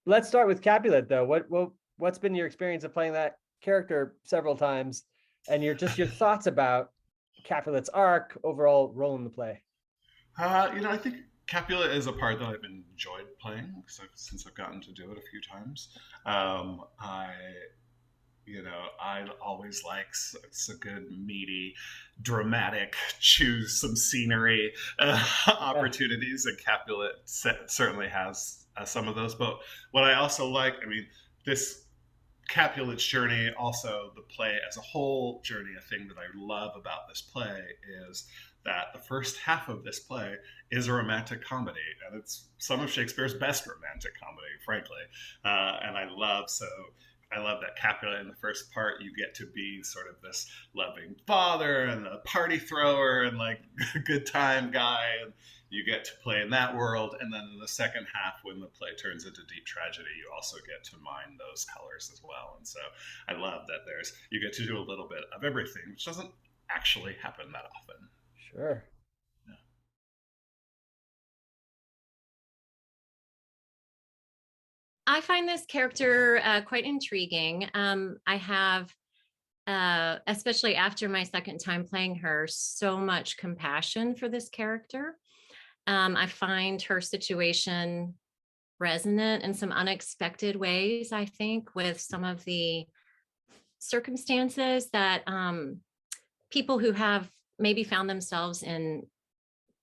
let's start with Capulet though. What's been your experience of playing that character several times, and your thoughts about Capulet's arc, overall role in the play? I think Capulet is a part that I've enjoyed playing since I've gotten to do it a few times. I I always like it's a good, meaty, dramatic, choose some scenery Yeah. opportunities, and Capulet certainly has some of those. But what I also like, I mean, this Capulet's journey, also the play as a whole journey, a thing that I love about this play is that the first half of this play is a romantic comedy, and it's some of Shakespeare's best romantic comedy, frankly. And I love that Capulet in the first part, you get to be sort of this loving father and a party thrower and like a good time guy. And you get to play in that world. And then in the second half, when the play turns into deep tragedy, you also get to mine those colors as well. And so I love that you get to do a little bit of everything, which doesn't actually happen that often. Sure. Yeah. I find this character quite intriguing. I have, especially after my second time playing her, so much compassion for this character. I find her situation resonant in some unexpected ways, I think, with some of the circumstances that people who have maybe found themselves in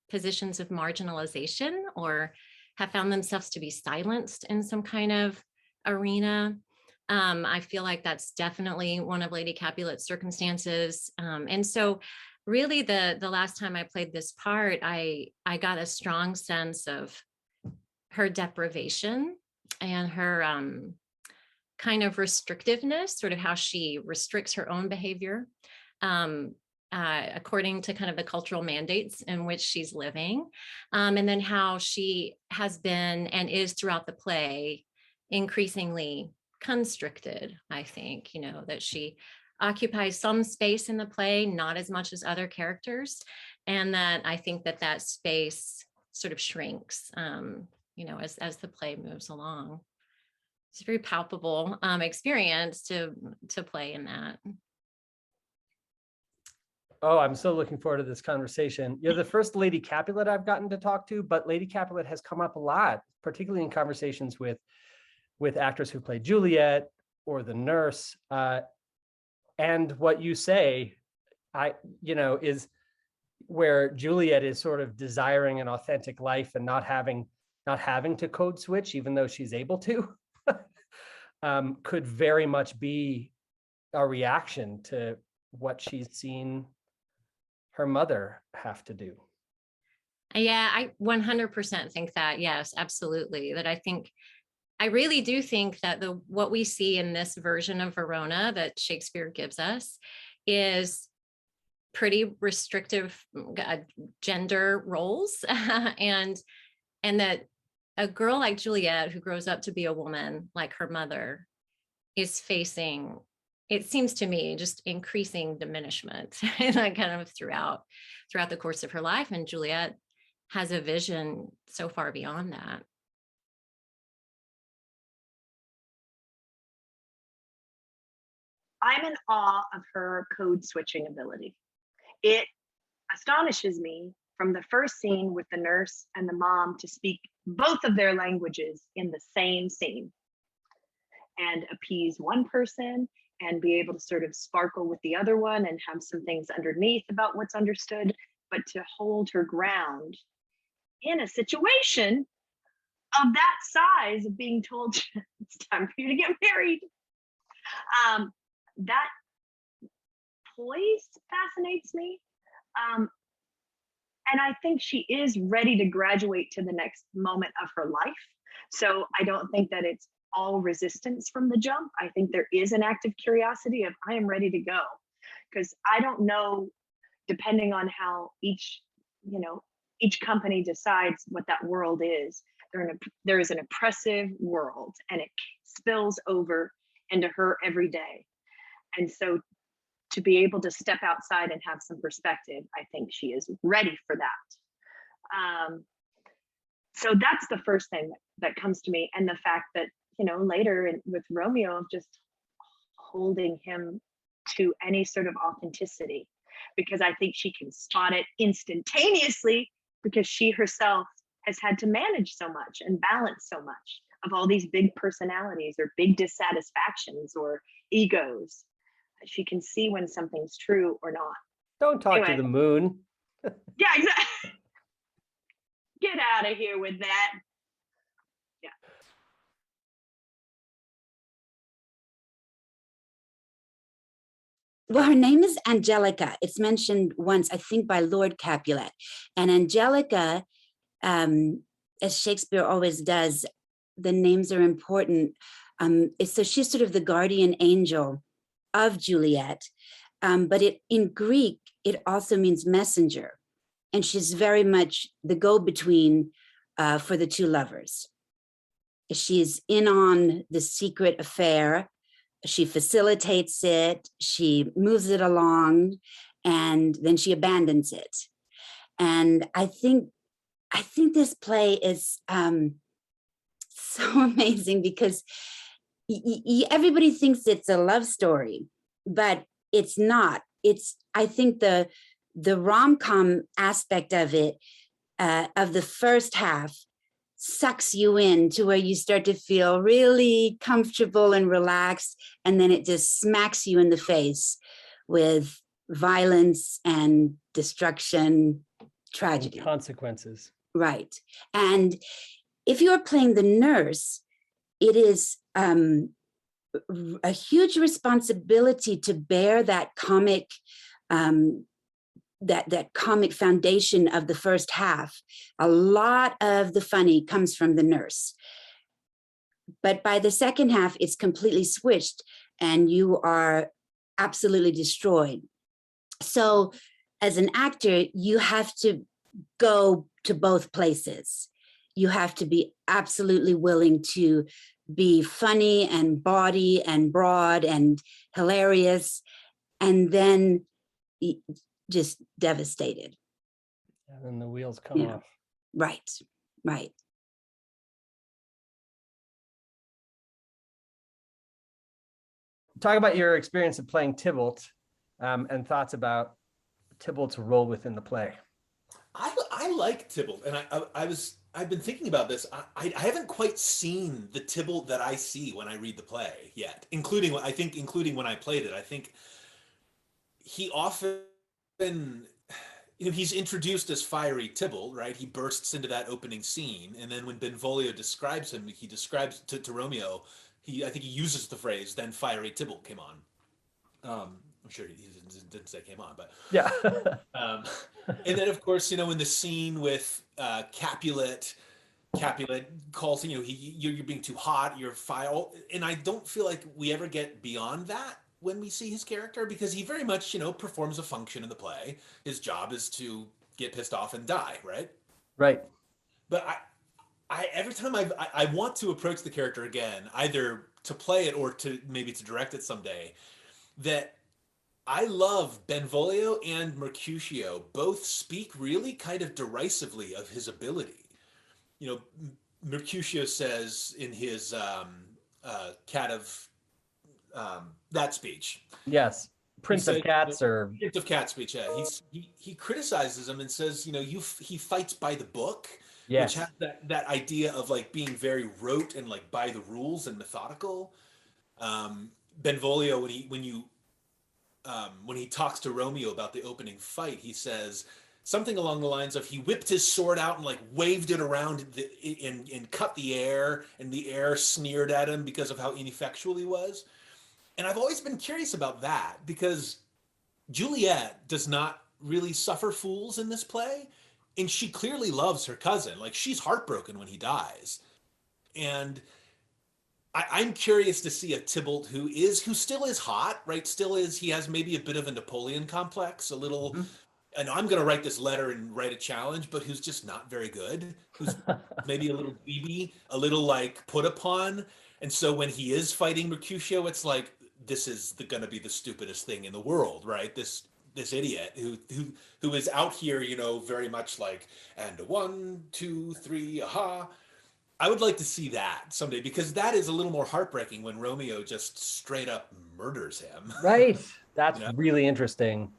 positions of marginalization or have found themselves to be silenced in some kind of arena. I feel like that's definitely one of Lady Capulet's circumstances. And so really the last time I played this part, I got a strong sense of her deprivation and her kind of restrictiveness, sort of how she restricts her own behavior. According to kind of the cultural mandates in which she's living. And then how she has been and is throughout the play increasingly constricted, I think, that she occupies some space in the play, not as much as other characters. And that I think that space sort of shrinks, as the play moves along. It's a very palpable experience to play in that. Oh, I'm so looking forward to this conversation. You're the first Lady Capulet I've gotten to talk to, but Lady Capulet has come up a lot, particularly in conversations with actors who play Juliet or the nurse. And what you say, is where Juliet is sort of desiring an authentic life and not having to code switch, even though she's able to, could very much be a reaction to what she's seen her mother have to do. Yeah, I 100% think that. Yes, absolutely. I really do think that what we see in this version of Verona that Shakespeare gives us is pretty restrictive gender roles, and that a girl like Juliet, who grows up to be a woman like her mother, is facing, it seems to me, just increasing diminishment kind of throughout the course of her life. And Juliet has a vision so far beyond that. I'm in awe of her code switching ability. It astonishes me from the first scene with the nurse and the mom to speak both of their languages in the same scene and appease one person and be able to sort of sparkle with the other one and have some things underneath about what's understood, but to hold her ground in a situation of that size of being told it's time for you to get married. That poise fascinates me. And I think she is ready to graduate to the next moment of her life. So I don't think that it's all resistance from the jump. I think there is an active curiosity of I am ready to go, because I don't know, depending on how each company decides what that world is, there is an oppressive world and it spills over into her every day. And so to be able to step outside and have some perspective, I think she is ready for that. So that's the first thing that comes to me. And the fact that later with Romeo, of just holding him to any sort of authenticity, because I think she can spot it instantaneously, because she herself has had to manage so much and balance so much of all these big personalities or big dissatisfactions or egos. She can see when something's true or not. Don't talk to Anyway. the moon. Yeah, exactly. Get out of here with that. Yeah. Well, her name is Angelica. It's mentioned once, I think, by Lord Capulet. And Angelica, as Shakespeare always does, the names are important. So she's sort of the guardian angel of Juliet. But in Greek, it also means messenger. And she's very much the go-between for the two lovers. She's in on the secret affair. She facilitates it, she moves it along, and then she abandons it. And I think this play is so amazing, because everybody thinks it's a love story, but it's not. I think the rom-com aspect of it, of the first half, sucks you in to where you start to feel really comfortable and relaxed, and then it just smacks you in the face with violence and destruction, tragedy. And consequences. Right. And if you're playing the nurse, it is a huge responsibility to bear that comic that comic foundation of the first half. A lot of the funny comes from the nurse. But by the second half, it's completely switched and you are absolutely destroyed. So as an actor, you have to go to both places. You have to be absolutely willing to be funny and bawdy and broad and hilarious, and then just devastated. And then the wheels come off. Right, right. Talk about your experience of playing Tybalt, and thoughts about Tybalt's role within the play. I like Tibble, and I've been thinking about this. I haven't quite seen the Tybalt that I see when I read the play yet, including when I played it. I think he often, he's introduced as fiery Tybalt, right? He bursts into that opening scene, and then when Benvolio describes him, he describes to Romeo, I think he uses the phrase, "Then fiery Tybalt came on." I'm sure he didn't say came on, but yeah. And then of course, in the scene with Capulet calls him, you're being too hot, you're fire, and I don't feel like we ever get beyond that when we see his character, because he very much, performs a function in the play. His job is to get pissed off and die, right? Right. But I every time I want to approach the character again, either to play it or to maybe to direct it someday, that I love Benvolio and Mercutio both speak really kind of derisively of his ability. Mercutio says in his Cat of that speech. Yes. Prince of Cats or Prince of Cat speech. Yeah, he criticizes him and says, he fights by the book, yes, which has that idea of like being very rote and like by the rules and methodical. Benvolio, when he talks to Romeo about the opening fight, he says something along the lines of he whipped his sword out and like waved it around and cut the air, and the air sneered at him because of how ineffectual he was. And I've always been curious about that, because Juliet does not really suffer fools in this play, and she clearly loves her cousin. Like, she's heartbroken when he dies. And I'm curious to see a Tybalt who still is hot, right? He has maybe a bit of a Napoleon complex, a little, and I'm going to write this letter and write a challenge, but who's just not very good, who's maybe a little dweeby, a little like put upon. And so when he is fighting Mercutio, it's like, this is going to be the stupidest thing in the world, right? This idiot who is out here, very much like, and 1, 2, 3, aha. I would like to see that someday, because that is a little more heartbreaking when Romeo just straight up murders him. Right. That's You know? really interesting.